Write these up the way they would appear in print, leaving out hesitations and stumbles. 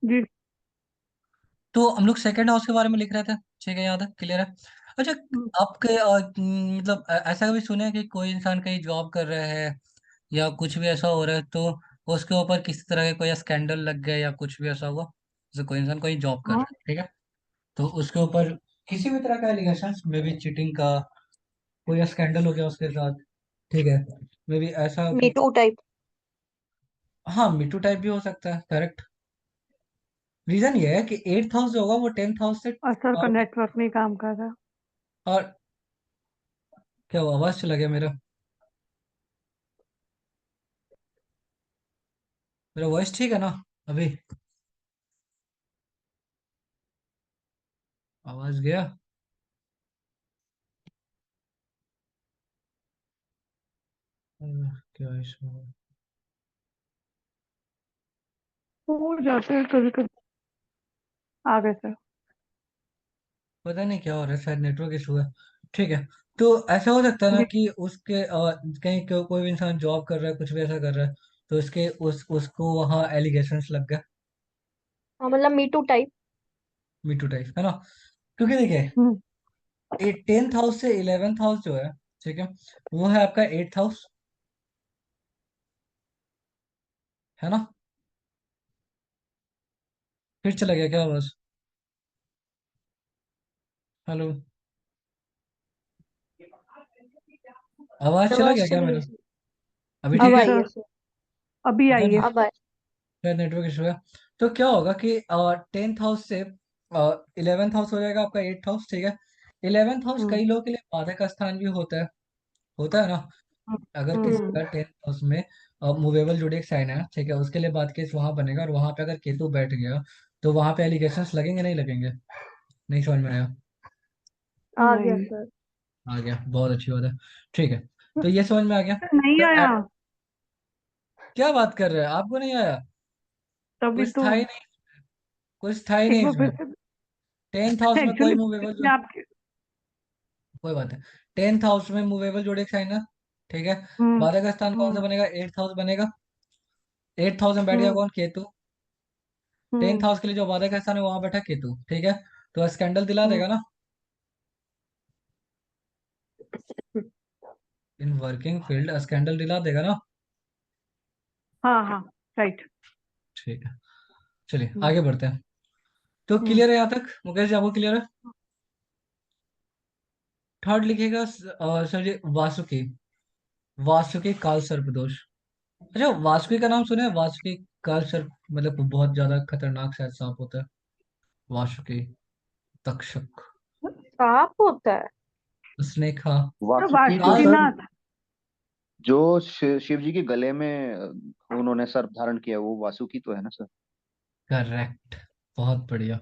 जी। तो हम लोग सेकंड हाउस के बारे में लिख रहे थे। ठीक है, याद है, क्लियर है। अच्छा, हम्म, आपके मतलब ऐसा भी सुने कि कोई इंसान कहीं जॉब कर रहा है या कुछ भी ऐसा हो रहा है, तो उसके ऊपर किसी तरह का कोई स्कैंडल लग गया या कुछ भी ऐसा हुआ। जैसे कोई इंसान कोई जॉब कर हाँ। रहा है, ठीक है, तो उसके ऊपर किसी भी तरह का एलिगेशन, मे बी चीटिंग का कोई स्कैंडल हो गया उसके साथ, ठीक है, मे बी ऐसा मी कि टू टाइप। हाँ, मीटू टाइप भी हो सकता है, करेक्ट। रीजन ये है कि 8th हाउस जो होगा वो 10th हाउस से असर का और, नेटवर्क नहीं काम कर रहा। और क्या हुआ, आवाज चला गया मेरा? मेरा वॉइस ठीक है ना अभी? आवाज गया? क्या इशू है? हो जाते हैं कभी कभी। आ गए सर। पता नहीं क्या हो रहा है, शायद नेटवर्क इशू है। ठीक है, तो ऐसा हो सकता है ना जी। कि उसके कहीं कोई भी इंसान जॉब कर रहा है, कुछ भी ऐसा कर रहा है, तो उसके उसको वहाँ एलिगेशंस लग गए। हाँ, मतलब me too type. Me too type, है ना? क्योंकि देखिए, हम्म। 10th हाउस से 11th हाउस जो है, ठीक है, वो है आपका 8th हाउस, है ना? फिर चला गया क्या आवाज? हेलो? आवाज चला आवाज गया क्या चली मेरा? गई सर। अभी अब ठीक जी है? आई है सर। अभी पता आई नहीं, है। अब आए। शायद नेटवर्क इशू है। तो क्या होगा कि 10th हाउस से 11th हाउस हो जाएगा आपका 8th हाउस, ठीक है। 11th हाउस हम्म। कई लोगों के लिए बाधा का स्थान भी होता है ना। हम्म। अगर किसी का 10th हाउस में मूवेबल जोडिक साइन है, ठीक है, उसके लिए बात केस वहां बनेगा, और वहां पे अगर केतु बैठ गया तो वहां पे एलिगेशंस लगेंगे नहीं लगेंगे? नहीं समझ में आया? आ गया नहीं सर। आ गया, बहुत अच्छी बात है। ठीक है, तो ये समझ में आ गया। नहीं तो आया। क्या बात कर रहे हैं, आपको नहीं आया? तभी कुछ तो। था ही नहीं, कुछ था ही एक नहीं बार फिर इसमें। से। 10th हाउस में कोई एक्चुअली मूवेबल जो, मैं आपके। कोई बात है। 10th हाउस में मूवेबल जोड़े साइन है, ठीक है। हम्म। बाधक का स्थान कौन सा हम्म। बनेगा? 8th हाउस बनेगा। 8th हाउस में बैठ गया हम्म। कौन? केतु। टेंथ हम्म। हाउस के लिए जो बाधक का स्थान है वहां बैठा केतु, ठीक है। तो स्कैंडल दिला हम्म। देगा ना, इन वर्किंग फील्ड स्कैंडल दिला देगा ना। हाँ हाँ। राइट। ठीक है, चलिए हम्म। आगे बढ़ते हैं। तो हम्म। क्लियर है यहाँ तक, मुकेश जी, आपको क्लियर है? थर्ड लिखिएगा सर जी, वासुकी। वासुकी काल सर्प दोष। अच्छा, वासुकी का नाम सुने हैं? वासुकी काल सर्प मतलब बहुत ज्यादा खतरनाक शायद सांप होता है, वासुकी, तक्षक, सांप होता है। स्नेक, हाँ। तो वासुकी तो काल, सर वासुकीनाथ। जो शिव जी के गले में उन्होंने सर्प धारण किया, वो वासुकी तो है ना सर। करेक्ट, बहुत बढ़िया,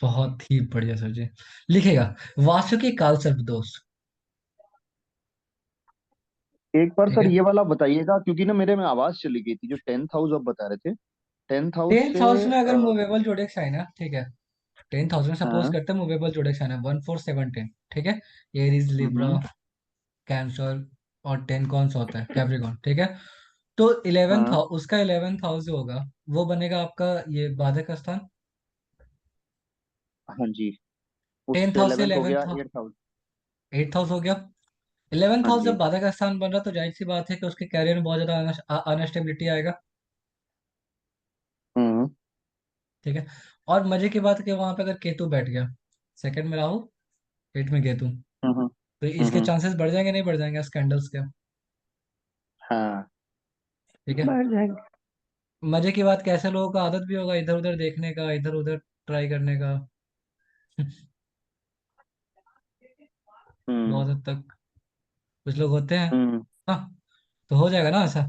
बहुत ही बढ़िया सर जी। लिखेगा वासुकी काल सर्प दोष, एक बार ठीक सर है। ये वाला बताइएगा, क्योंकि ना मेरे में आवाज चली गई थी, जो 10th हाउस आप बता रहे थे। टेंथ हाउस टेंथ से हाउस में अगर मूवेबल जोडिक साइन है, ठीक है, 10th हाउस में सपोज हाँ। करते हैं मूवेबल जोडिक साइन है 1 4 7 10, ठीक है। एरीज, लिब्रा, हम्म। कैंसर, और 10 कौन सा होता है? कैप्रिकॉन, ठीक है। तो 11th हाँ। हाउस, उसका 11th हाउस जो होगा वो बनेगा आपका ये बाधक स्थान। हाँ जी। टेंथ उससे हाउस से 11th हो गया 11th, 8th house. 8th house हो गया। 11th हाँ हाउस जब जी। बाधक स्थान बन रहा तो जाहिर सी बात है कि उसके कैरियर में बहुत ज्यादा अनस्टेबिलिटी आएगा, हम्म। ठीक है। और मजे की बात है कि वहां पे अगर केतु बैठ गया, सेकंड में राहु, एट में केतु, हम्म। तो इसके हम्म। चांसेस बढ़ जाएंगे नहीं बढ़ जाएंगे स्कैंडल्स के? हाँ। ठीक है। बढ़ जाएंगे। मजे की बात, कैसे लोगों का आदत भी होगा इधर उधर देखने का, इधर उधर ट्राई करने का। हम्म। बहुत हद तक कुछ लोग होते हैं। हम्म। हाँ, तो हो जाएगा ना ऐसा।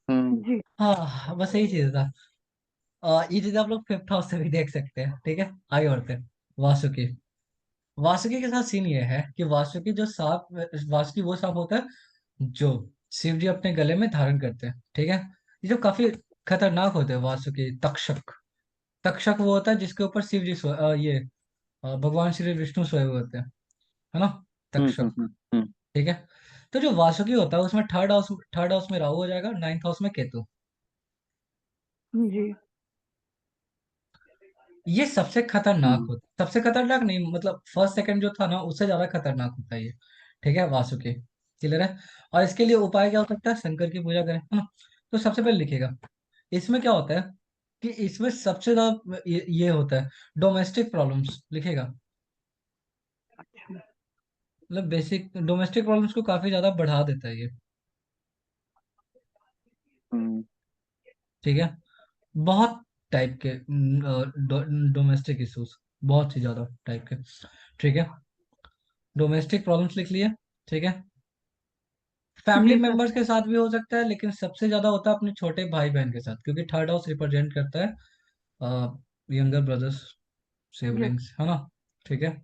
हम्म। जी। हाँ, बस यही चीज था। ये चीज आप लोग 5th हाउस से भी देख सकते हैं, ठीक है। आगे बढ़ते हैं। वासुकी, वासुकी के साथ सीन ये है कि वासुकी जो सांप, वासुकी वो सांप होता है जो शिव जी अपने गले में धारण करते हैं, ठीक है। ये जो काफी खतरनाक होते हैं वासुकी, तक्षक। तक्षक वो होता है जिसके ऊपर शिव जी भगवान श्री विष्णु सोए हुए होते हैं, है ना, हम्म। हम्म। तक्षक, हम्म। ठीक है। तो जो वासुकी होता है उसमें थर्ड हाउस में राहु हो जाएगा, 9th हाउस में केतु। जी। ये सबसे खतरनाक हम्म, होता, सबसे खतरनाक नहीं, मतलब फर्स्ट सेकंड जो था ना उससे ज्यादा खतरनाक होता है ये। ठीक है, वासुकी। क्लियर है। और इसके लिए उपाय क्या हो सकता है? शंकर की पूजा करें, है ना। तो सबसे पहले लिखिएगा, इसमें क्या होता है कि इसमें सबसे ज्यादा ये होता है डोमेस्टिक प्रॉब्लम्स, लिखिएगा। अच्छा। मतलब बेसिक डोमेस्टिक प्रॉब्लम्स को काफी ज्यादा बढ़ा देता है ये। हम्म। ठीक है। बहुत टाइप के डोमेस्टिक इश्यूज, बहुत ही ज्यादा टाइप के। ठीक है, डोमेस्टिक प्रॉब्लम्स लिख लिए। ठीक है। फैमिली जी सर। मेंबर्स के साथ भी हो सकता है, लेकिन सबसे ज्यादा होता है अपने छोटे भाई बहन के साथ, क्योंकि थर्ड हाउस रिप्रेजेंट करता है यंगर ब्रदर्स, यस। सिबलिंग्स, है ना। ठीक है।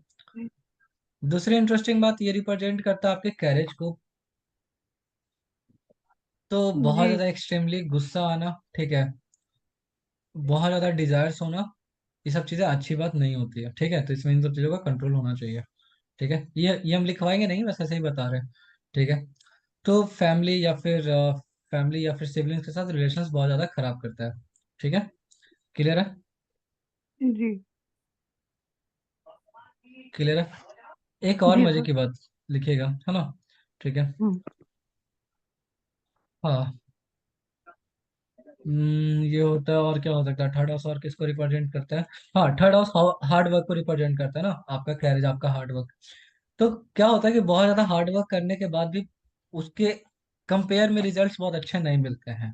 दूसरी इंटरेस्टिंग बात, ये रिप्रेजेंट करता है आपके कैरेज को। तो बहुत जी। ज्यादा एक्सट्रीमली गुस्सा आना, ठीक है, बहुत ज्यादा डिजायर्स होना, ये सब चीजें अच्छी बात नहीं होती है। ठीक है, तो इसमें इन सब चीजों का कंट्रोल होना चाहिए। ठीक है, ये हम लिखवाएंगे नहीं, बस ऐसे ही बता रहे हैं। ठीक है। तो फैमिली या फिर सिबलिंग्स के साथ रिलेशंस बहुत ज्यादा खराब करता है। ठीक है। क्लियर है। जी। क्लियर है। एक और जी मजे सर। की बात लिखिएगा, है ना। ठीक है। हम्म। हाँ। ये होता है, और क्या हो सकता है? थर्ड हाउस और किसको रिप्रेजेंट करता है? हाँ, थर्ड हाउस हार्ड वर्क को रिप्रेजेंट करता है ना, आपका कैरेज, आपका हार्ड वर्क। तो क्या होता है कि बहुत ज्यादा हार्ड वर्क करने के बाद भी उसके कंपेयर में रिजल्ट्स बहुत अच्छे नहीं मिलते हैं।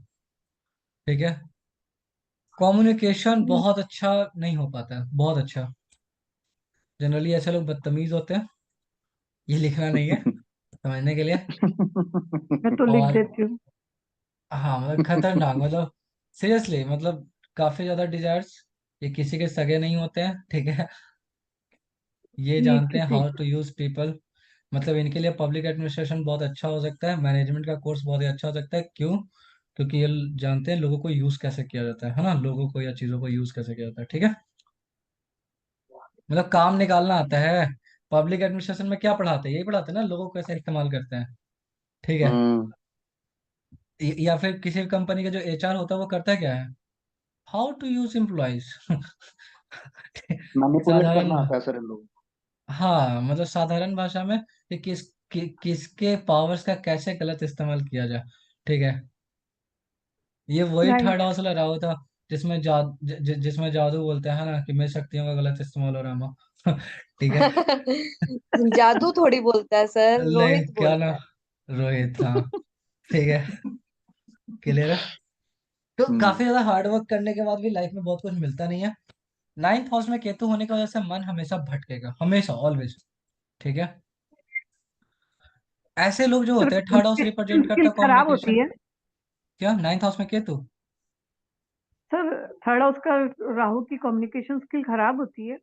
ठीक है। कम्युनिकेशन हम्म, बहुत अच्छा नहीं हो पाता है, बहुत अच्छा। जनरली ऐसे लोग बदतमीज होते हैं। ये लिखना नहीं है, समझने के लिए। मैं तो लिख और देती हूँ। हाँ, मतलब खतरनाक, मतलब सीरियसली, मतलब काफी ज्यादा डिजायर्स। ये किसी के सगे नहीं होते हैं, ठीक है। ये ये जानते हैं किसी। How to use people. मतलब इनके लिए पब्लिक एडमिनिस्ट्रेशन बहुत अच्छा हो सकता है, मैनेजमेंट का कोर्स बहुत ही अच्छा हो सकता है। क्यों? क्योंकि ये जानते हैं लोगों को यूज कैसे किया जाता है ना, लोगों को या चीजों को यूज कैसे किया जाता है। ठीक है। मतलब काम निकालना आता है। पब्लिक एडमिनिस्ट्रेशन में क्या पढ़ाते हैं? यही पढ़ाते हैं ना, लोगों को कैसे इस्तेमाल करते हैं। ठीक है। हम्म। या फिर किसी भी कंपनी का जो एचआर होता है वो करता है क्या है? How to use employees. Manipulate साधारण, करना आता है सर इन लोगों हाँ, मतलब साधारण भाषा में कि किसके पावर्स का कैसे गलत इस्तेमाल किया जाए। ठीक है। ये वही थर्ड राइट। हाउस वाला राहु था, जिसमें जादू बोलते हैं ना कि मेरी शक्तियों का गलत इस्तेमाल हो रहा है माँ। ठीक है। जादू थोड़ी बोलता है सर, नहीं, रोहित क्या ना, बोलता है। रोहित, हाँ। ठीक है। क्लियर है। तो को। काफी ज्यादा हार्ड वर्क करने के बाद भी लाइफ में बहुत कुछ मिलता नहीं है। नाइन्थ हाउस में केतु होने की वजह से मन हमेशा भटकेगा, हमेशा, ऑलवेज। ठीक है। ऐसे लोग जो सर होते हैं, थर्ड हाउस कम्युनिकेशन रिप्रेजेंट करता स्किल है खराब कम्युनिकेशन। होती है। क्या नाइन्थ हाउस में केतु? सर थर्ड हाउस का राहु की कम्युनिकेशन स्किल खराब होती है।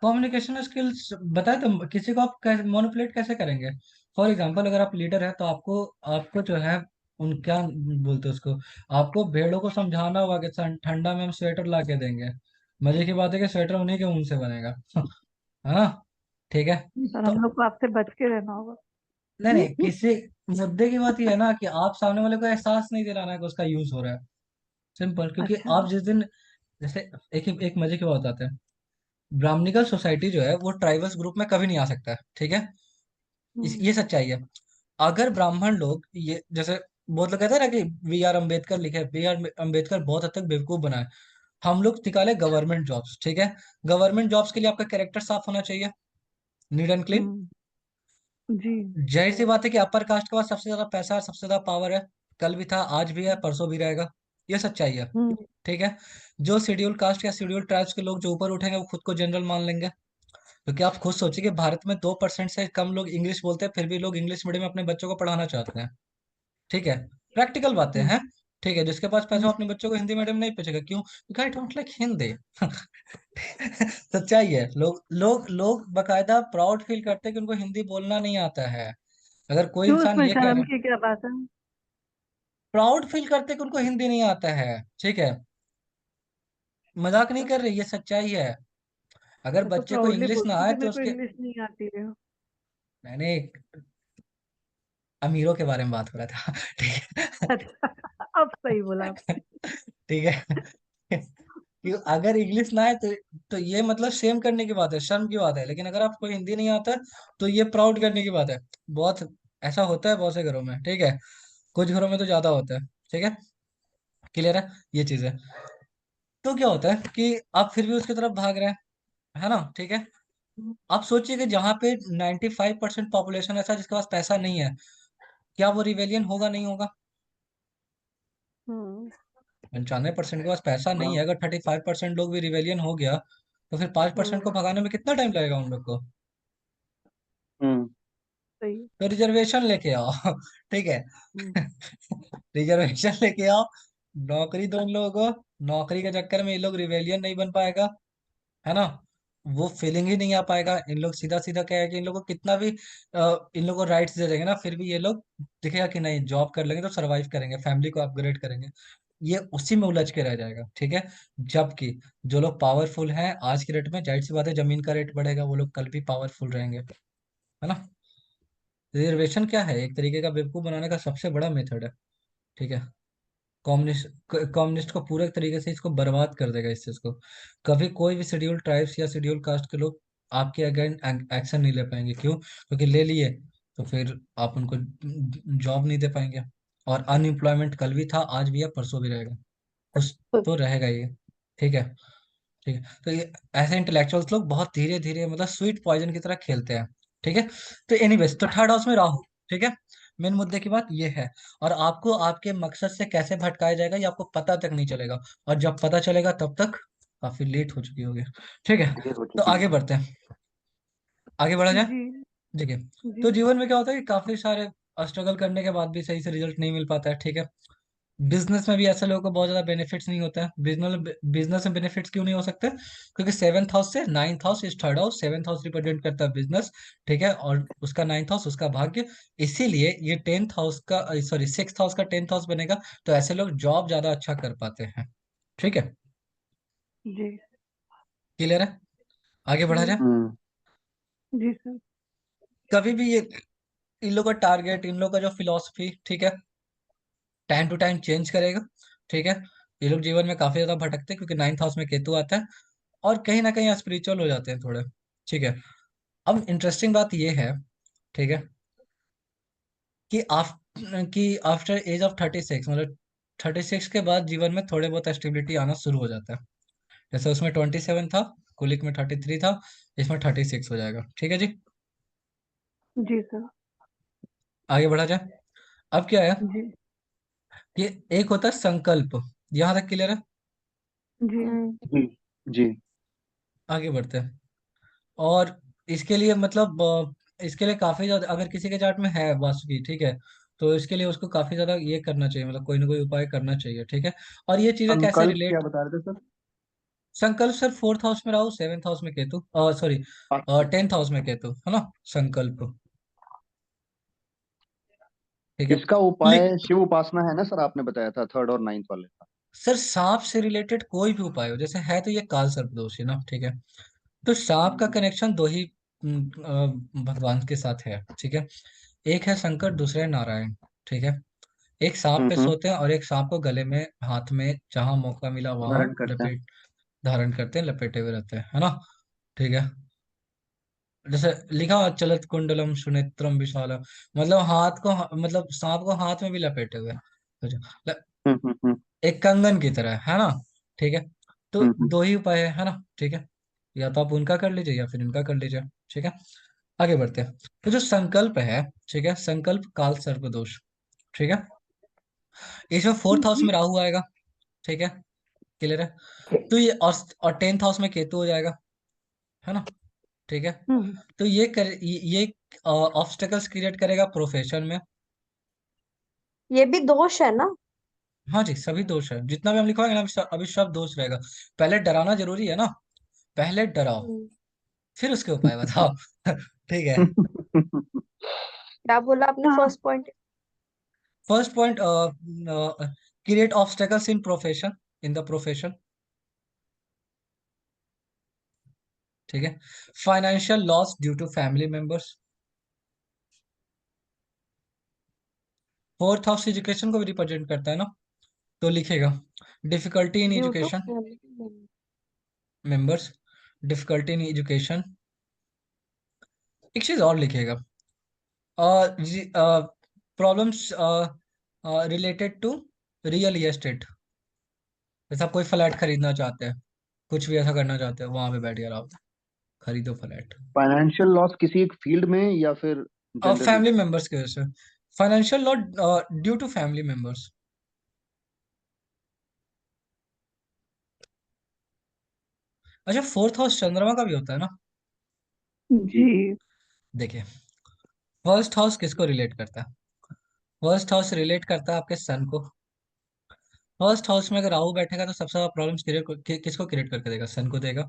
कम्युनिकेशन स्किल्स बताए तो, किसी को आप कैसे मैनिपुलेट कैसे करेंगे? फॉर एग्जांपल, अगर आप लीडर है तो आपको आपको जो है, उन क्या बोलते हैं उसको, आपको भेड़ों को समझाना होगा कि ठंडा में हम स्वेटर ला के देंगे। मजे की बात है कि स्वेटर उन्हीं के ऊन से बनेगा। हाँ। ठीक है। सर तो हम लोग को आपसे बच के रहना होगा। नहीं नहीं, किसी मुद्दे की बात यह है ना कि आप सामने वाले को एहसास नहीं दिलाना है कि उसका यूज हो रहा है। सिंपल, क्योंकि अच्छा। आप जिस दिन, जैसे एक मजे की बात बताते हैं। ब्राह्मणिकल सोसाइटी जो है वो ट्राइबल्स ग्रुप में कभी नहीं आ सकता है। ठीक है। हम्म। ये सच्चाई है। अगर ब्राह्मण लोग, ये जैसे बहुत लोग कहते हैं ना कि वी आर अम्बेडकर लिखे, वी आर अम्बेडकर बहुत हद तक बेवकूफ बनाए। हम लोग निकाले गवर्नमेंट जॉब्स। ठीक है। गवर्नमेंट जॉब्स के लिए आपका कैरेक्टर साफ होना चाहिए, नीट एंड क्लीन। हम्म। जी। जाहिर सी बात है कि अपर कास्ट के पास सबसे ज्यादा पैसा और सबसे ज्यादा पावर है। कल भी था, आज भी है, परसों भी रहेगा। ये सच्चाई है। हम्म। ठीक है। जो शेड्यूल कास्ट या शेड्यूल ट्राइब्स के लोग जो ऊपर उठेंगे वो खुद को जनरल मान लेंगे। क्योंकि आप खुद सोचिए कि भारत में 2% से कम लोग इंग्लिश बोलते हैं, फिर भी लोग इंग्लिश मीडियम में अपने बच्चों को पढ़ाना चाहते हैं। ठीक है। प्रैक्टिकल बातें हम्म। हैं। ठीक है, जिसके पास पैसा हम्म। वो अपने बच्चों को हिंदी मीडियम नहीं भेजेगा। क्यों? Because I don't like Hindi. सच्चाई है, लोग लोग लोग बकायदा प्राउड फील करते हैं कि उनको हिंदी बोलना नहीं आता है। अगर कोई क्यों इंसान इसमें ये कह रहा शर्म है, की क्या बात है? प्राउड फील करते हैं कि उनको हिंदी नहीं आता है। ठीक है। मजाक नहीं अच्छा। कर रही, ये सच्चाई है। अगर मैं तो बच्चे को प्राउडली इंग्लिश ना बोलती हूँ आए कि तो मेरे को उसके, इंग्लिश नहीं आती है। मैंने अमीरों के बारे में बात हो रहा था। ठीक है। अच्छा। अब सही बोला आप। ठीक है। कि अगर इंग्लिश ना है तो ये मतलब शेम करने की बात है, शर्म की बात है। लेकिन अगर आपको हिंदी नहीं आता है तो ये प्राउड करने की बात है। बहुत ऐसा होता है बहुत से घरों में, ठीक है। कुछ घरों में तो ज्यादा होता है, ठीक है। क्लियर है ये चीज है। तो क्या होता है कि आप फिर भी उसकी तरफ भाग रहे हैं, है ना, ठीक है। आप सोचिए कि जहाँ पे 95% पॉपुलेशन ऐसा है जिसके पास पैसा नहीं है, क्या वो रिवेलियन होगा, नहीं होगा? हम्म 95% के पास पैसा नहीं हाँ। है, अगर 35% लोग भी रिवेलियन हो गया तो फिर 5% को हम्म भगाने में कितना टाइम लगेगा उन लोग को? हम्म। सही। तो रिजर्वेशन लेके आओ ठीक है हम्म रिजर्वेशन लेके आओ, नौकरी दो इन लोगों को। नौकरी के चक्कर में ये लोग रिवेलियन नहीं बन पाएगा, है ना। वो फीलिंग ही नहीं आ पाएगा। इन लोग सीधा सीधा क्या है कि इन लोगों को कितना भी इन लोगों को राइट्स दे देंगे ना, फिर भी ये लोग दिखेगा कि नहीं, जॉब कर लेंगे तो सरवाइव करेंगे, फैमिली को अपग्रेड करेंगे। ये उसी में उलझ के रह जाएगा, ठीक है। जबकि जो लोग पावरफुल हैं आज के रेट में, जाहिर सी बात है जमीन का रेट बढ़ेगा, वो लोग कल भी पावरफुल रहेंगे, है ना। रिजर्वेशन क्या है, एक तरीके का बेवकूफ बनाने का सबसे बड़ा मेथड है, ठीक है। कम्युनिस्ट कम्युनिस्ट को पूरे तरीके से इसको बर्बाद कर देगा इस चीज को। कभी कोई भी शेड्यूल ट्राइब्स या शेड्यूल कास्ट के लोग आपके अगेंस्ट एक्शन नहीं ले पाएंगे। क्यों? क्योंकि ले लिए तो फिर आप उनको जॉब नहीं दे पाएंगे। और अनएम्प्लॉयमेंट कल भी था, आज भी है, परसों भी रहेगा, कुछ तो रहेगा ये, ठीक है। ठीक है, तो ये ऐसे इंटेलेक्चुअल्स लोग बहुत धीरे धीरे मतलब स्वीट पॉइजन की तरह खेलते हैं, ठीक है। तो एनीवेज, तो थर्ड हाउस में राहु, ठीक है। मेन मुद्दे की बात ये है। और आपको आपके मकसद से कैसे भटकाया जाएगा ये आपको पता तक नहीं चलेगा। और जब पता चलेगा तब तक काफी लेट हो चुकी होगी, ठीक है। देर हो तो चुकी आगे है। बढ़ते हैं, आगे बढ़ा जाए। जी ठीक है। जी तो जीवन में क्या होता है कि काफी सारे स्ट्रगल करने के बाद भी सही से रिजल्ट नहीं मिल पाता है, ठीक है। बिजनेस में भी ऐसे लोगों को बहुत ज्यादा बेनिफिट्स नहीं होता है। बिजनेस बिजनेस में बेनिफिट्स क्यों नहीं हो सकते? क्योंकि सेवंथ हाउस से ninth house is third house, seventh house represent करता है बिजनेस, ठीक है। और उसका नाइन्थ हाउस उसका भाग्य। इसीलिए ये टेंथ हाउस का, सॉरी, सिक्स्थ हाउस का टेंथ हाउस बनेगा। तो ऐसे लोग जॉब ज्यादा अच्छा कर पाते हैं, ठीक है। जी क्लियर है? आगे बढ़ा जी जाए। हम्म। जी सर। कभी भी ये इन लोग का टारगेट, इन लोग का जो फिलोसफी, ठीक है, टाइम टू टाइम चेंज करेगा, ठीक है। ये लोग जीवन में काफी ज्यादा भटकते हैं क्योंकि नाइन्थ हाउस में केतु आता है। और कहीं ना कहीं स्पिरिचुअल हो जाते हैं थोड़े, ठीक है। अब इंटरेस्टिंग बात ये है, ठीक है, कि आफ्टर एज ऑफ 36, मतलब 36 के बाद जीवन में थोड़े बहुत स्टेबिलिटी आना शुरू हो जाता है। जैसे उसमें 27 था, कुलिक में 33 था, इसमें 36 हो जाएगा, ठीक है जी। जी सर। आगे बढ़ा जाए। अब क्या है जी कि एक होता है संकल्प। यहाँ तक क्लियर है? जी जी जी। आगे बढ़ते हैं। और इसके लिए मतलब इसके लिए काफी ज्यादा, अगर किसी के चार्ट में है वासुकी, ठीक है, तो इसके लिए उसको काफी ज्यादा ये करना चाहिए, मतलब कोई ना कोई उपाय करना चाहिए, ठीक है। और ये चीजें कैसे संकल्प क्या रिलेट। बता रहे थे सर? संकल्प सर फोर्थ हाउस में राहु, सेवेंथ हाउस में केतु, सॉरी, अच्छा। टेंथ हाउस में केतु, है ना। संकल्प, ठीक है। इसका लिख, उपाय शिव उपासना है ना सर, आपने बताया था थर्ड और नाइन्थ वाले का। सर सांप से रिलेटेड कोई भी उपाय हो, जैसे है तो ये काल सर्प दोष है ना, ठीक है। तो सांप का हम्म। कनेक्शन दो ही भगवान के साथ है, ठीक है। एक है शंकर, दूसरा है नारायण, ठीक है। एक सांप पे हम्म। सोते हैं और एक सांप को गले में, हाथ में जहां मौका मिला वहां धारण करते हैं। लपेट, धारण करते हैं, लपेटे हुए रहते हैं, है ना, ठीक है। जैसे लिखा हुआ, चलत कुंडलम सुनेत्रम विशालम, मतलब हाथ को, मतलब सांप को हाथ में भी लपेटे हुए हैं। सोचो, हम्म। एक कंगन की तरह, है ना, ठीक है। तो हम्म। दो ही उपाय है ना, ठीक है। या तो आप उनका कर लीजिए या फिर इनका कर लीजिए, ठीक है। आगे बढ़ते हैं। तो जो संकल्प है, ठीक है, संकल्प काल सर्प दोष, ठीक है। इसमें फोर्थ हाउस में राहु आएगा, ठीक है। क्लियर है? तो ये और टेंथ हाउस में केतु हो जाएगा, है ना, ठीक है। हम्म तो ये ऑब्स्टेकल्स क्रिएट करेगा प्रोफेशन में। ये भी दोष है ना? हाँ जी, सभी दोष है, जितना भी हम लिखवाएंगे ना, अभी सब दोष रहेगा। पहले डराना जरूरी है ना, पहले डराओ, हम्म, फिर उसके उपाय बताओ ठीक है। क्या बोला आपने हाँ first point? First point, create obstacles in profession, in the profession, ठीक है। Financial loss due to family members. Fourth house education को भी रिप्रेजेंट करता है ना, तो लिखेगा difficulty in due to education, family. Members, difficulty in education. एक चीज और लिखिएगा, problems related to real estate. जैसे आप कोई फ्लैट खरीदना चाहते हैं, कुछ भी ऐसा करना चाहते हैं, वहां पे बैठ गया आप, खरीदो फ्लैट। फाइनेंशियल लॉस किसी एक फील्ड में या फिर जनरली? फैमिली मेंबर्स की वजह से, financial loss due to family members. अच्छा, फोर्थ हाउस चंद्रमा का भी होता है ना। जी। देखिए, फर्स्ट हाउस किसको रिलेट करता है? फर्स्ट हाउस रिलेट करता है आपके सन को। फर्स्ट हाउस में अगर राहु बैठेगा तो सबसे ज्यादा प्रॉब्लम्स किसको क्रिएट करके देगा? सन को देगा।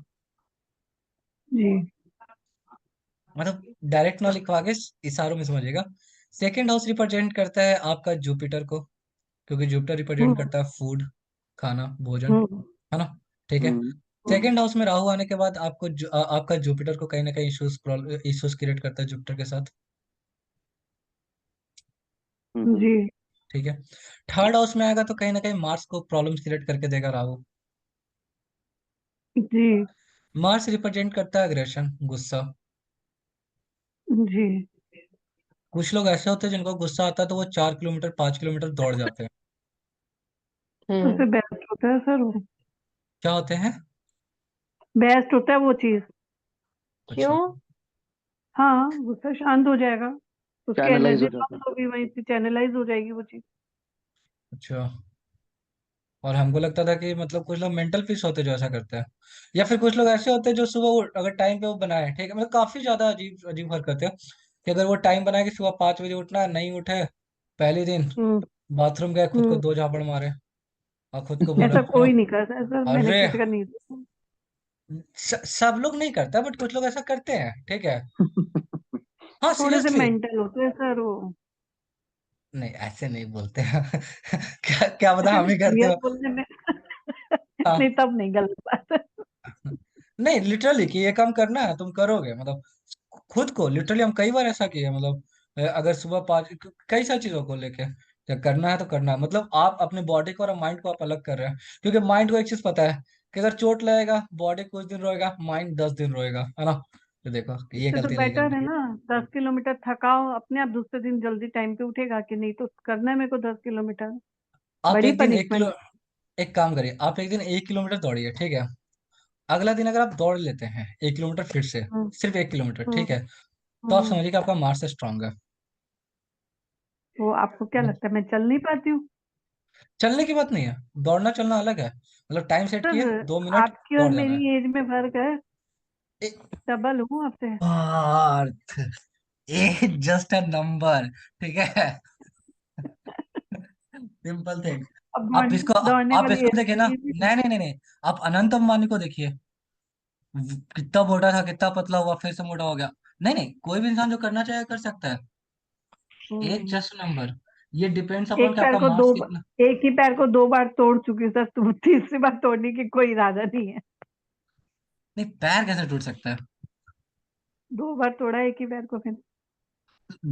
जी। मतलब डायरेक्ट ना लिखवा के इशारों में समझिएगा। सेकेंड हाउस रिप्रेजेंट करता है आपका जुपिटर को, क्योंकि जुपिटर रिप्रेजेंट हम्म। करता है फूड, खाना, भोजन, हम्म। है ना। ठीक है। हम्म। सेकेंड हाउस में राहु आने के बाद आपका जुपिटर को कहीं ना कहीं इश्यूज क्रिएट करता है जुपिटर के साथ। हम्म। जी। ठीक है। थर्ड हाउस में आएगा तो कहीं ना कहीं मार्स को प्रॉब्लम्स क्रिएट करके देगा राहु। जी। मार्स रिप्रेजेंट करता है अग्रेशन, गुस्सा। जी। कुछ लोग ऐसे होते हैं जिनको गुस्सा आता है तो वो 4 किलोमीटर 5 किलोमीटर दौड़ जाते हैं। उससे हम्म। बेस्ट होता है सर वो। क्या होते हैं? बेस्ट होता है वो चीज। अच्छा। क्यों? हाँ, गुस्सा शांत हो जाएगा, उसकी चैनलाइज एनर्जी हो जाता लॉस है। होगी, वहीं से चैनलाइज हो जाएगी वो चीज। अच्छा। और हमको लगता था कि मतलब कुछ लोग मेंटल पीस होते हैं जो ऐसा करते हैं, या फिर कुछ लोग ऐसे होते हैं जो सुबह अगर टाइम पे वो बनाए, ठीक है, मतलब काफी ज्यादा अजीब अजीब हरकत है कि अगर वो टाइम बनाए कि सुबह 5 बजे उठना है, नहीं उठे, पहले दिन हम्म। बाथरूम गए, खुद को हम्म। 2 झापड़ मारे और खुद को बोला ऐसा कोई नहीं करता है सर, मैंने अरे, किसी का नहीं देखा। सब लोग नहीं करता बट कुछ लोग ऐसा करते हैं, ठीक है। हाँ थोड़े से सीरियसली। मेंटल होते हैं सर वो। नहीं ऐसे नहीं बोलते हैं। क्या क्या पता ऐसे हम नहीं, ही करते सीरियस हो। बोलने में नहीं, हाँ। तब नहीं, गलत बात है। नहीं लिटरली कि ये काम करना है तुम करोगे, मतलब खुद को लिटरली हम कई बार ऐसा किया है, मतलब अगर सुबह 5, कई सारी चीजों को लेके जब करना है तो करना है, मतलब आप अपने बॉडी को और माइंड को आप अलग कर रहे हैं, क्योंकि माइंड को एक चीज पता है कि अगर चोट लगेगा बॉडी कुछ दिन रोएगा, माइंड 10 दिन रोएगा, है ना। तो देखो कि ये इससे तो गलती नहीं बेटर करनी। है ना, 10 किलोमीटर थकाओ अपने आप, दूसरे दिन जल्दी टाइम पे उठेगा कि नहीं, तो करना है मेरे को 10 किलोमीटर। आप बड़ी एक दिन 1 किलो, पनिशमेंट। एक काम करिए, आप एक दिन 1 किलोमीटर दौड़िए, ठीक है। अगला दिन अगर आप दौड़ लेते हैं 1 किलोमीटर फिर से, हम्म। सिर्फ 1 किलोमीटर, ठीक हम्म। है, तो आप हम्म। समझिए कि आपका मार्स स्ट्रांग है। तो आपको क्या लगता है मैं चल नहीं पाती हूँ? चलने की बात नहीं है, दौड़ना चलना अलग है, मतलब टाइम सेट किए, सर, 2 मिनट आपकी और दौड़ जाना मेरी है। एज में फर्क है, ए- डबल हूँ आपसे। पार्थ, ए जस्ट अ नंबर, ठीक है। Simple thing. अब आप इसको दौड़ने आप वाली इसको एज देखिए ना, नहीं है। नहीं नहीं नहीं नहीं, आप अनंत अंबानी को देखिए, कितना मोटा था, कितना पतला हुआ, फिर से मोटा हो गया। नहीं नहीं, कोई भी इंसान जो करना चाहे कर सकता है। As hmm. Just number. ये डिपेंड्स अपॉन एक कि पैर आपका को मास कितना। एक ही पैर को 2 बार तोड़ चुकी हूँ सर, तो तीसरी बार तोड़ने की कोई इरादा नहीं है। नहीं, पैर कैसे टूट सकता है 2 बार तोड़ा एक ही पैर को फिर।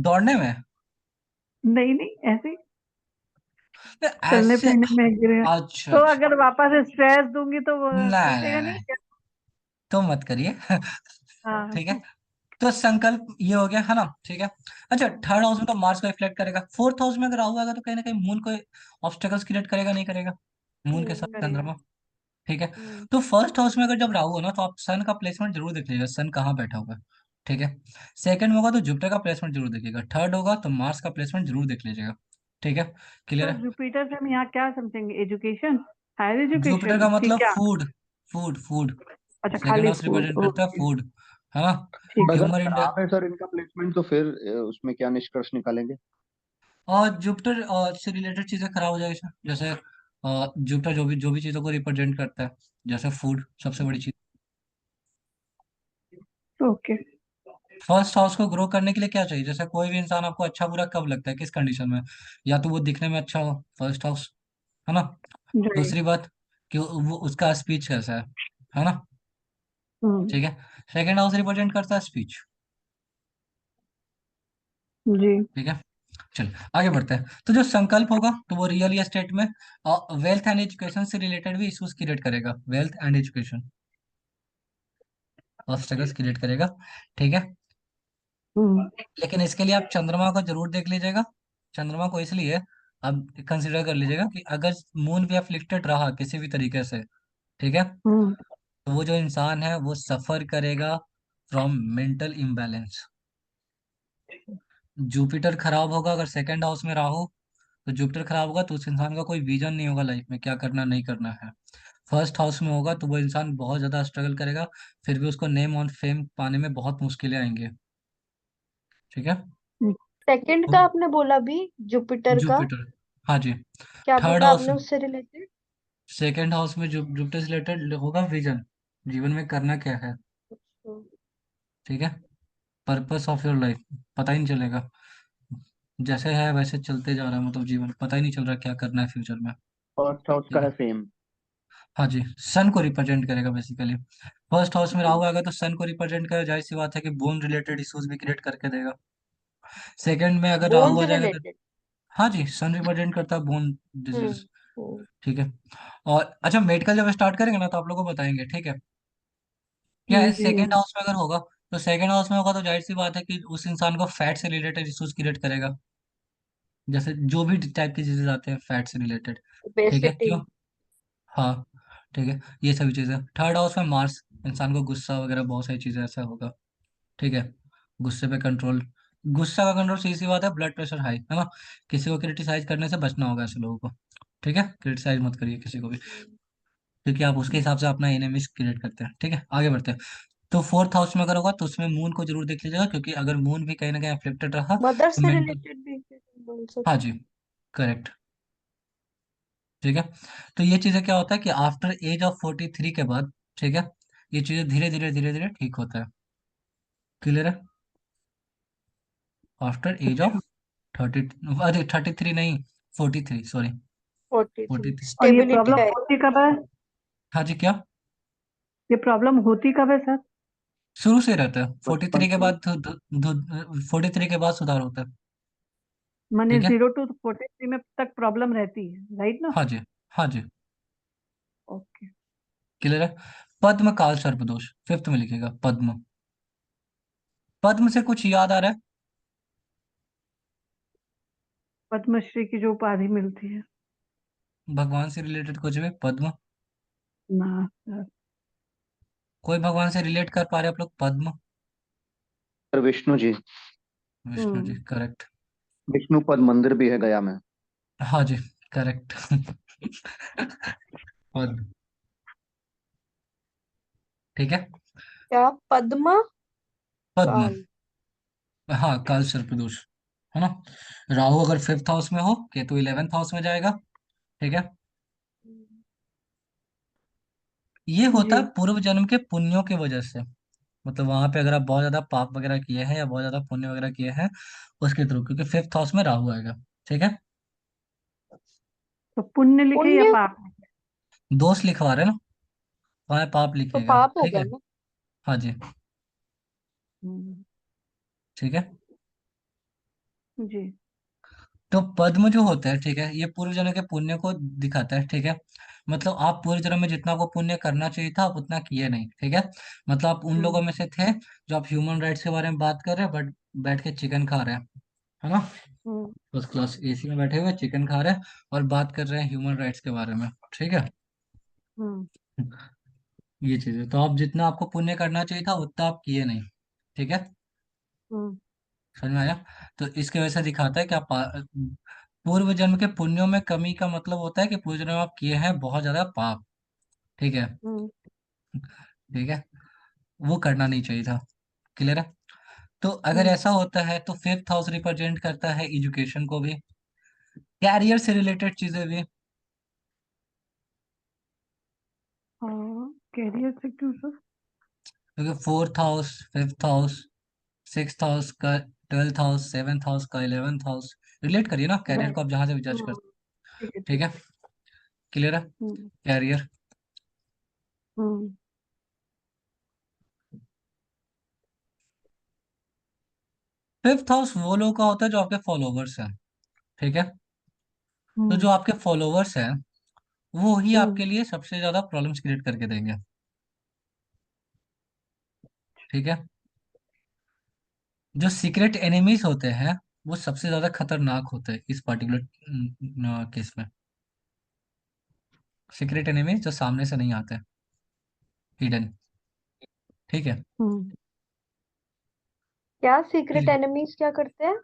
दौड़ने में? नहीं नहीं, ऐसे ही नहीं, चलने ऐसे। फिरने में गिरे। अच्छा तो अच्छा। अगर वापस स्ट्रेस दूंगी तो वो नहीं टूटेगा नहीं नहीं नहीं, क्या? तो मत करिए। हाँ। ठीक है। तो संकल्प ये हो गया, है ना, ठीक है। अच्छा, थर्ड हाउस में तो मार्स को रिफ्लेक्ट करेगा, फोर्थ हाउस में अगर राहु आएगा तो कहीं ना कहीं मून को ऑब्स्टेकल्स क्रिएट करेगा, नहीं करेगा? मून के साथ करेगा। चंद्रमा, ठीक है। हम्म। तो फर्स्ट हाउस में अगर जब राहु हो ना, तो आप सन का प्लेसमेंट जरूर देख लीजिएगा, सन कहाँ बैठा हुआ है, ठीक है। सेकंड में होगा तो जुपिटर का प्लेसमेंट जरूर देखिएगा, थर्ड होगा तो मार्स का प्लेसमेंट जरूर देख लीजिएगा, ठीक है। क्लियर सर है? जुपिटर से हम यहाँ क्या समझेंगे, एजुकेशन, हायर जुपिटर का एजुकेशन की मतलब क्या? Food, food food. अच्छा, सेकंड खाली हाउस फूड, रिप्रेजेंट करता है ओके। फूड, है ना। ठीक अब है। अगर ह्यूमर इंडेक्स। खराब है सर इनका प्लेसमेंट तो फिर उसमें क्या निष्कर्ष निकालेंगे? और जुपिटर से रिलेटेड चीजें खराब हो जाएगी sir। जैसे जुपिटर जो भी चीजों को रिप्रेजेंट करता है, जैसे फूड सबसे बड़ी चीज। ओके। फर्स्ट हाउस को ग्रो करने के लिए क्या चाहिए? जैसे कोई भी इंसान आपको अच्छा बुरा कब लगता है, किस कंडीशन में? या तो वो दिखने में अच्छा हो, फर्स्ट हाउस, है ना। जी। दूसरी बात कि वो उसका स्पीच कैसा है ना, हम्म। ठीक है। सेकंड हाउस रिप्रेजेंट करता है स्पीच, जी। ठीक है। चल आगे बढ़ते हैं। तो जो संकल्प होगा तो वो रियल एस्टेट में वेल्थ एंड एजुकेशन से रिलेटेड भी इश्यूज क्रिएट करेगा, wealth and education. Obstacles create करेगा। ठीक है। हम्म लेकिन इसके लिए आप चंद्रमा को जरूर देख लीजिएगा। चंद्रमा को इसलिए आप कंसिडर कर लीजिएगा कि अगर मून भी अफ्लिक्टेड रहा किसी भी तरीके से, ठीक है, हम्म तो वो जो इंसान है वो सफर करेगा फ्रॉम मेंटल इम्बैलेंस। जुपिटर खराब होगा अगर सेकंड हाउस में राहु, तो जुपिटर खराब होगा तो उस इंसान का कोई विजन नहीं होगा लाइफ में क्या करना नहीं करना है। फर्स्ट हाउस में होगा तो वो इंसान बहुत ज्यादा स्ट्रगल करेगा, फिर भी उसको नेम और फेम पाने में बहुत मुश्किलें आएंगे। ठीक है। हम्म, सेकंड तो का आपने बोला भी, जुपिटर का? जुपिटर, हाँ जी। क्या थर्ड बोला हाउस, आपने उससे रिलेटेड? सेकंड हाउस में जुपिटर से रिलेटेड होगा विजन, जीवन में करना क्या है। ठीक है। पर्पस ऑफ योर लाइफ, पता ही नहीं चलेगा, जैसे है वैसे चलते जा रहा है, मतलब जीवन पता ही नहीं चल रहा क्या करना है फ्यूचर में। फर्स्ट हाउस का ठीक है है। फेम। हाँ जी, सन को रिप्रेजेंट करेगा बेसिकली। फर्स्ट हाउस में राहु आएगा तो सन को रिप्रेजेंट करेगा, जाहिर सी बात है कि बोन रिलेटेड इश्यूज भी क्रिएट करके देगा। सेकंड में अगर बोन राहु से आ जाएगा तो, रिलेटेड? हाँ जी, सन रिप्रेजेंट करता है बोन हम्म डिजीज। हम्म। ठीक है। और अच्छा, मेडिकल जब स्टार्ट करेंगे ना तो आप लोगों को बताएंगे, ठीक है। क्या है, जी सेकंड हाउस में अगर होगा तो सेकंड हाउस में होगा तो जाहिर सी बात है कि उस इंसान को फैट से रिलेटेड इश्यूज क्रिएट करेगा, जैसे जो भी टाइप की चीजें आते हैं फैट से रिलेटेड। ठीक है, ओबेसिटी। क्यों? हाँ। ठीक है, ये सभी चीजें। थर्ड हाउस में मार्स, इंसान को गुस्सा वगैरह बहुत सारी चीजें ऐसा होगा। ठीक है। गुस्से पे कंट्रोल, गुस्सा का कंट्रोल, सीधी सी बात है, ब्लड प्रेशर हाई है ना। किसी को क्रिटिसाइज करने से बचना होगा ऐसे लोगों को। ठीक है, क्रिटिसाइज मत करिए किसी को भी, क्योंकि आप उसके हिसाब से अपना एनिमीज क्रिएट करते हैं। ठीक है, आगे बढ़ते हैं। तो फोर्थ हाउस में अगर होगा तो उसमें मून को जरूर देख लीजिएगा, क्योंकि अगर मून भी कहीं ना कहीं अफेक्टेड रहा मदर तो से मेंटल। रिलेटेड भी बोल हाँ सकते जी, करेक्ट। ठीक है। तो ये चीजें क्या होता है कि आफ्टर एज ऑफ 43 के बाद, ठीक है, ये चीजें धीरे धीरे ठीक होता है। क्लियर है? आफ्टर एज ऑफ अच्छा। 30, अरे 33 नहीं, 43 सॉरी, 43 43। और ये स्टेबिलिटी प्रॉब्लम आए। होती कब है? हाँ जी, क्या? ये प्रॉब्लम होती कब है सर? शुरू से रहता है, फोर्टी बचपन थ्री के से। बाद 43 के बाद सुधार होता है। माने ठीक है। 0 to 43 में तक प्रॉब्लम रहती है, राइट ना? हाँ जी, हाँ जी। ओके। क्लियर है? पद्म काल सर्प दोष, फिफ्थ में लिखेगा पद्म। पद्म से कुछ याद आ रहा है? पद्मश्री की जो उपाधि मिलती है। भगवान से रिलेटेड कुछ भी, पद्म? ना सर। कोई भगवान से रिलेट कर पा रहे आप लोग? पद्म? और विष्णु जी। विष्णु जी, हम्म करेक्ट। विष्णु पद मंदिर भी है गया में। हाँ जी, करेक्ट। पद्म। ठीक है। क्या? पद्मा पद्म, काल? हाँ, काल सर्प दोष, है ना। राहु अगर फिफ्थ हाउस में हो, केतु 11th हाउस में जाएगा। ठीक है। ये होता जी। है पूर्व जन्म के पुण्यों की वजह से, मतलब वहां पे अगर आप बहुत ज्यादा पाप वगैरह किए हैं या बहुत ज्यादा पुण्य वगैरह किए हैं उसके थ्रू, क्योंकि फिफ्थ हाउस में राहु आएगा। ठीक है। तो पुण्य लिखे या पुण्य? पाप? दोष लिखवा रहे हैं ना, वहां पाप तो लिखेगा। पाप हो ठीक गया है। ना? हाँ जी। हम्म, ठीक है। जी। तो पद्म जो होता है, ठीक है, ये पूर्व जन्म के पुण्य को दिखाता है। ठीक है। मतलब आप पूर्व जन्म में जितना को पुण्य करना चाहिए था आप उतना किए नहीं। ठीक है। मतलब आप उन लोगों हम्म में से थे जो आप ह्यूमन राइट्स के बारे में बात कर रहे हैं बट बैठ के चिकन खा रहे हैं, है ना। हम्म फर्स्ट क्लास एसी में बैठे हुए चिकन खा रहे हैं और बात कर रहे हैं ह्यूमन राइट्स के बारे में। ठीक है। हम्म ये चीज है, तो आप जितना आपको पुण्य करना चाहिए था उतना आप किए नहीं। ठीक है। हम्म समझ में आया? तो इसके वजह से दिखाता है कि आप पूर्व जन्म के पुण्यों में कमी का मतलब होता है कि पूर्व जन्म में आप किए हैं बहुत ज्यादा पाप। ठीक है। हम्म ठीक है, वो करना नहीं चाहिए था। क्लियर है? तो अगर हम्म। ऐसा होता है तो फिफ्थ हाउस रिप्रेजेंट करता है एजुकेशन को भी, कैरियर से रिलेटेड चीजें भी। हाँ, कैरियर से क्यों सर? क्योंकि fourth house, fifth house, sixth house का, ट्वेल्थ हाउस, सेवेंथ हाउस का, 11th हाउस, रिलेट करिए ना कैरियर राइट। को आप जहां से भी जज कर। हम्म ठीक है, ठीक ठीक है। है। क्लियर है? हम्म कैरियर। हम्म फिफ्थ हाउस वो लोग का होता है जो आपके फॉलोवर्स हैं। ठीक है। तो जो हम्म आपके फॉलोवर्स हैं वो ही हम्म आपके लिए सबसे ज्यादा प्रॉब्लम्स क्रिएट करके देंगे। ठीक है। जो सीक्रेट एनिमीज होते हैं वो सबसे ज्यादा खतरनाक होते हैं इस पर्टिकुलर केस में। सीक्रेट एनिमीज जो सामने से नहीं आते, हिडन। ठीक है। हम्म क्या सीक्रेट फिर एनिमीज क्या करते हैं?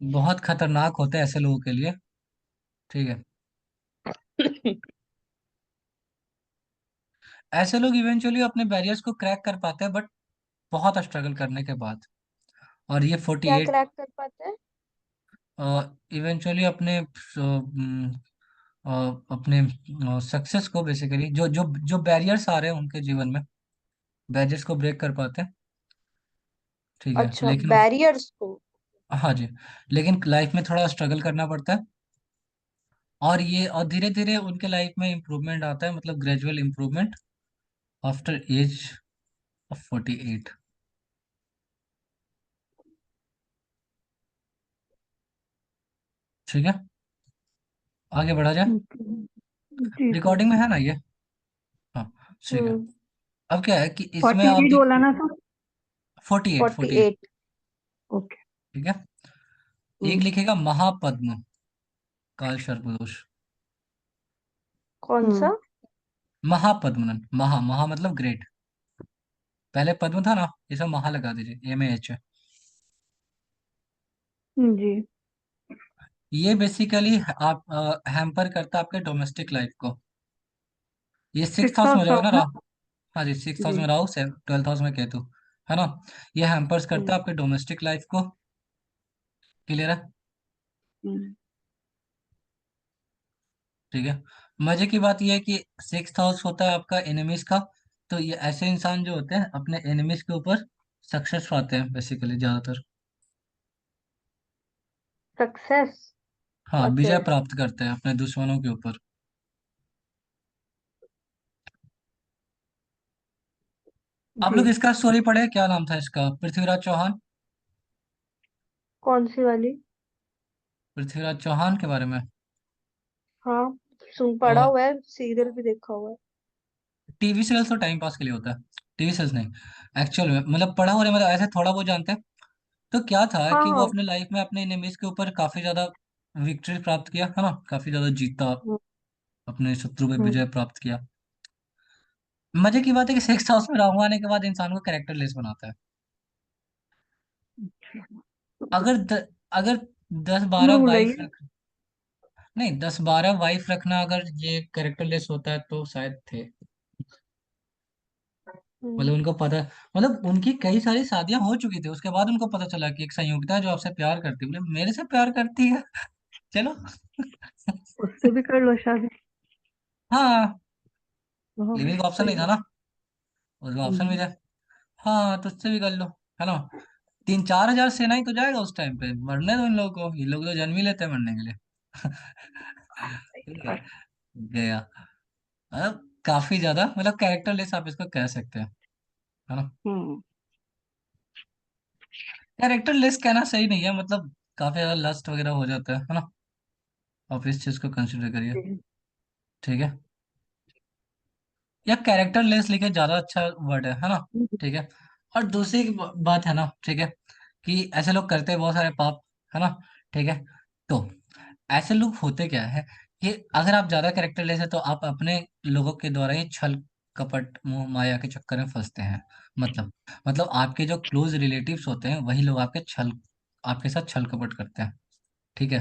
बहुत खतरनाक होते हैं ऐसे लोगों के लिए। ठीक है। ऐसे लोग इवेंचुअली अपने बैरियर्स को क्रैक कर पाते हैं, बट बहुत स्ट्रगल करने के बाद। और ये क्या 48 क्रैक कर पाते हैं? इवेंचुअली अपने सक्सेस को, बेसिकली जो जो जो बैरियर्स आ रहे हैं उनके जीवन में, बैरियर्स को ब्रेक कर पाते हैं। ठीक है, अच्छा, लेकिन बैरियर्स को। हाँ जी, लेकिन लाइफ में थोड़ा स्ट्रगल करना पड़ता है। और धीरे धीरे उनके लाइफ में इम्प्रूवमेंट आता है, मतलब gradual improvement after age of 48। ठीक है, आगे बढ़ा जाए। जी सर। रिकॉर्डिंग में है ना ये? हाँ, ठीक है। हम्म। अब क्या है कि इसमें आप 48 बोला ना सर? 48, 48। 48। ओके। ठीक है। एक हम्म लिखेगा महापद्म, काल सर्पदोष। कौन हम्म सा? महापद्मनन, महा महा मतलब ग्रेट। पहले पद्म था ना, इसमें महा लगा दीजिए, MAH है। जी। ये बेसिकली आप हैम्पर करता है आपके डोमेस्टिक लाइफ को। ये सिक्स 6th हाउस में हो हाउस जाएगा ना राहु ना? हाँ जी, सिक्स हाउस जी। में राहु से 12th हाउस में केतु, है ना। ये हैम्पर्स करता हम्म है आपके डोमेस्टिक लाइफ को। क्लियर है? हम्म ठीक है। मजे की बात यह है कि 6th हाउस होता है आपका एनिमीज का। तो ये ऐसे इंसान जो होते हैं अपने एनिमीज के ऊपर सक्सेस पाते हैं बेसिकली ज्यादातर। सक्सेस। हाँ, ओके। विजय प्राप्त करते हैं अपने दुश्मनों के ऊपर। आप जी। लोग इसका स्टोरी पढ़े, क्या नाम था इसका, पृथ्वीराज चौहान। कौन सी वाली? पृथ्वीराज चौहान के बारे में। हाँ, सुन पढ़ा हुआ है, सीरियल भी देखा हुआ है। टीवी सीरियल्स तो टाइम पास के लिए होता है, टीवी सीरियल्स नहीं। एक्चुअल में मतलब पढ़ा हो रहा है, मतलब ऐसे थोड़ा बहुत जानते हैं। तो क्या था हाँ कि वो हाँ। अपने लाइफ में अपने एनिमीज के ऊपर काफी ज्यादा विक्ट्री प्राप्त किया, है ना, काफी ज्यादा जीता, हम्म अपने शत्रु पे हम्म विजय प्राप्त किया। मजे की बात है कि 6th हाउस में राहु आने के बाद इंसान को कैरेक्टरलेस बनाता है। अगर अगर दस नंबर बारह वाइफ बुलाइए। रख नहीं, 10-12 वाइफ रखना अगर ये कैरेक्टरलेस होता है तो शायद थे। मतलब हम्म। उनको पता, मतलब उनकी कई सारी शादियां हो चुकी थी, उसके बाद उनको पता चला कि एक संयोगिता है जो आपसे प्यार करती है, बोले मेरे से प्यार करती है, चलो। उससे भी कर लो शादी। हाँ, हाँ, लिविंग का ऑप्शन सही नहीं था बात। ना, उसका ऑप्शन भी हम्म था। हाँ, तो उससे भी कर लो, है ना। 3-4 हजार सेना ही तो जाएगा उस टाइम पे, मरने दो इन लोगों को, ये लोग तो जन्म ही लेते हैं मरने के लिए। सही ठीक है, बात। गया। मतलब काफी ज्यादा, मतलब कैरेक्टरलेस आप इसको कह सकते हैं, है ना। हम्म कैरेक्टरलेस कहना सही नहीं है, मतलब काफी ज्यादा लस्ट वगैरह हो जाता है ना। आप इस चीज को कंसिडर करिए। जी। ठीक है, या कैरेक्टरलेस लिखे ज्यादा अच्छा वर्ड है ना। ठीक है। और दूसरी बात है ना, ठीक है, कि ऐसे लोग करते हैं बहुत सारे पाप, है ना। ठीक है। तो ऐसे लोग होते क्या है कि अगर आप ज्यादा कैरेक्टरलेस है तो आप अपने लोगों के द्वारा ही छल कपट मोह माया के चक्कर में फंसते हैं। मतलब आपके जो क्लोज रिलेटिव्स होते हैं वही लोग आपके साथ छल कपट करते हैं। ठीक है।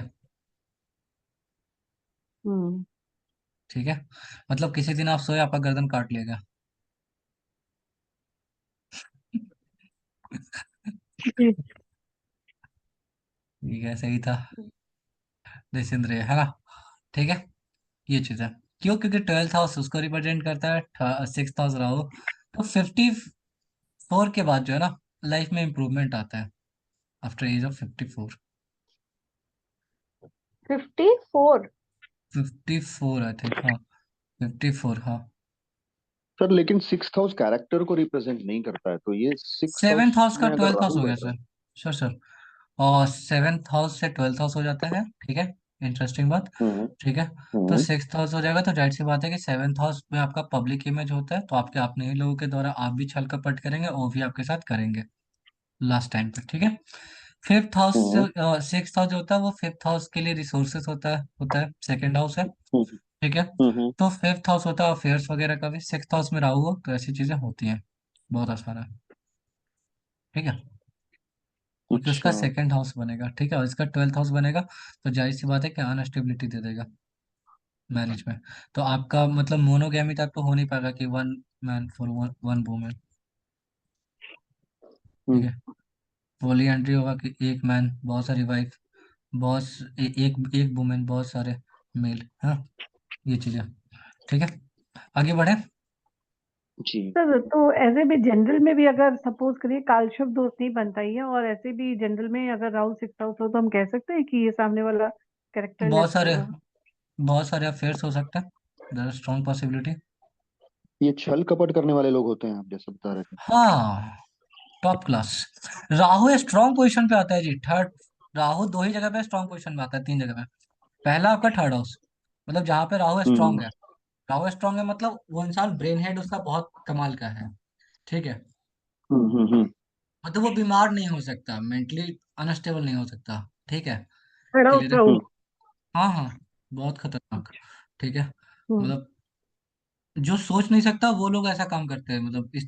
हम्म ठीक है, मतलब किसी दिन आप सोए, आपका गर्दन काट लिया गया। जी। ठीक है, सही था, निश्चिंत रहिए, है ना। ठीक है, ये चीज है। क्यों? क्योंकि 12th हाउस उसको रिप्रेजेंट करता है, 6th हाउस राहु। तो 54 के बाद जो है ना, लाइफ में इंप्रूवमेंट आता है after age of 54। 54। 54 I think, हाँ, 54, हाँ। सर लेकिन सिक्स हाउस कैरेक्टर को रिप्रेजेंट नहीं करता है, तो ये सिक्स हाउस 7th हाउस का में अगर 12th हाउस राहु हो गया रहता सर। है। सर सर और 7th हाउस से 12th हाउस हो जाता है, ठीक है। इंटरेस्टिंग बात। ठीक है, तो हम्म 6th हाउस हो जाएगा तो जाहिर सी बात है कि 7th हाउस में आपका पब्लिक इमेज होता है, तो आपके अपने ही लोगों के द्वारा आप भी छल कपट करेंगे, वो भी आपके साथ करेंगे लास्ट टाइम पे। ठीक है, 5th हाउस हम्म 6th हाउस जो होता है वो 5th हाउस के लिए रिसोर्सेस होता है, सेकंड हाउस है। हम्म ठीक है, हम्म तो 5th हाउस होता है अफेयर्स वगैरह का भी, 6th हाउस में राहु हो तो ऐसी चीजें होती हैं, बहुत आसान है। ठीक है, क्योंकि उसका अच्छा। सेकंड हाउस बनेगा। ठीक है, और इसका 12th हाउस बनेगा, तो जाहिर सी बात है कि अनस्टेबिलिटी दे देगा मैरिज में। तो आपका मतलब मोनोगैमी तक तो हो नहीं पाएगा कि one man for one women. ठीक हम्म है, पॉलीएंड्री होगा कि एक मैन बहुत सारी वाइफ, एक एक वुमेन बहुत सारे मेल। हाँ, ये चीजें। ठीक है, आगे बढ़े। जी। सर तो ऐसे भी जनरल में भी अगर सपोज करिए कालशुभ दोष नहीं बनता ही है, और ऐसे भी जनरल में अगर राहु 6th हाउस हो तो हम कह सकते हैं कि ये सामने वाला कैरेक्टरलेस बहुत सारे होगा। बहुत सारे अफेयर्स हो सकते हैं, देयर आर स्ट्रॉन्ग पॉसिबिलिटी। ये छल कपट करने वाले लोग होते हैं, आप जैसे बता रहे थे। हाँ, top class. Rahu strong position पे आता है जी, थर्ड। राहु दो ही जगह पे स्ट्रॉन्ग पोजीशन में आता है, तीन जगह पे। पहला आपका 3rd हाउस, मतलब जहाँ पे राहु हम्म स्ट्रॉन्ग है। राहु स्ट्रॉन्ग है मतलब वो इंसान ब्रेन हेड उसका बहुत कमाल का है। ठीक है, हम्म। मतलब वो बीमार नहीं हो सकता, मेंटली अनस्टेबल नहीं हो सकता। ठीक है, खड़ा क्लियर है। उतरा हूँ। हाँ हाँ, बहुत खतरनाक। ठीक है, हम्म। मतलब जो सोच नहीं सकता वो लोग ऐसा काम करते हैं, मतलब इस